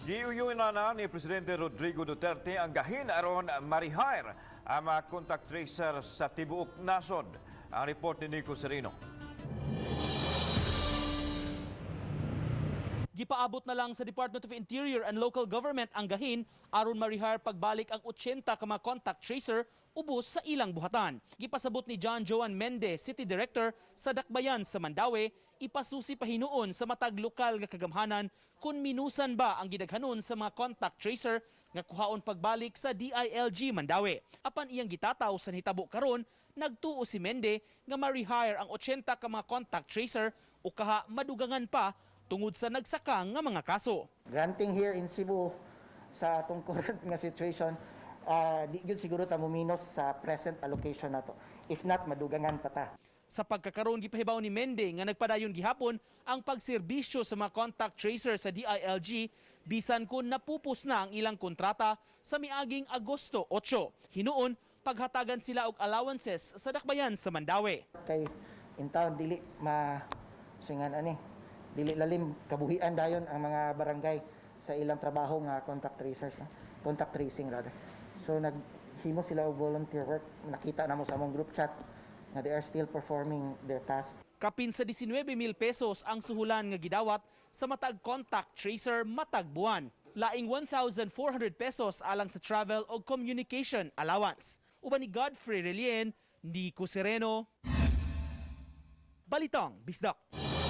Giyuyuin na ni Presidente Rodrigo Duterte ang gahin aron ma-rehire ang mga contact tracer sa tibuok nasod. Ang report ni Nico Serino. Gipaabot na lang sa Department of Interior and Local Government ang gahin aron ma-rehire pagbalik ang 80 ka mga contact tracer ubos sa ilang buhatan. Gipasabot ni John Joan Mendez, City Director sa Dakbayan sa Mandaue, ipasusi pa hinuon sa matag lokal nga kagamhanan kung minusan ba ang gidaghanon sa mga contact tracer nga kuhaon pagbalik sa DILG Mandaue. Apan iyang gitataw sa hitabo karon, nagtuo si Mende nga ma-rehire ang 80 ka mga contact tracer o kaha madugangan pa tungod sa nagsaka nga mga kaso. Granting here in Cebu sa atong current nga situation, di gyud siguro ta muminos sa present allocation nato. If not, madugangan pa ta. Sa pagkakaroon gipahibaw ni Mende nga nagpadayon gihapon ang pagserbisyo sa mga contact tracer sa DILG bisan kun napupos na ang ilang kontrata sa miaging Agosto 8. Hinuon paghatagan sila og allowances sa Dakbayan sa Mandaue. Kay in town dili singan dili lalim kabuhian dayon ang mga barangay sa ilang trabaho nga contact tracers, contact tracing rather. So naghimo sila og volunteer work. Nakita na mo sa among group chat nga they are still performing their task. Kapin sa 19,000 pesos ang suhulan nga gidawat sa matag contact tracer matag buwan. Laing 1,400 pesos alang sa travel o communication allowance. Uban ni Godfrey Relien, Nico Sereno, Balitang Bisdak.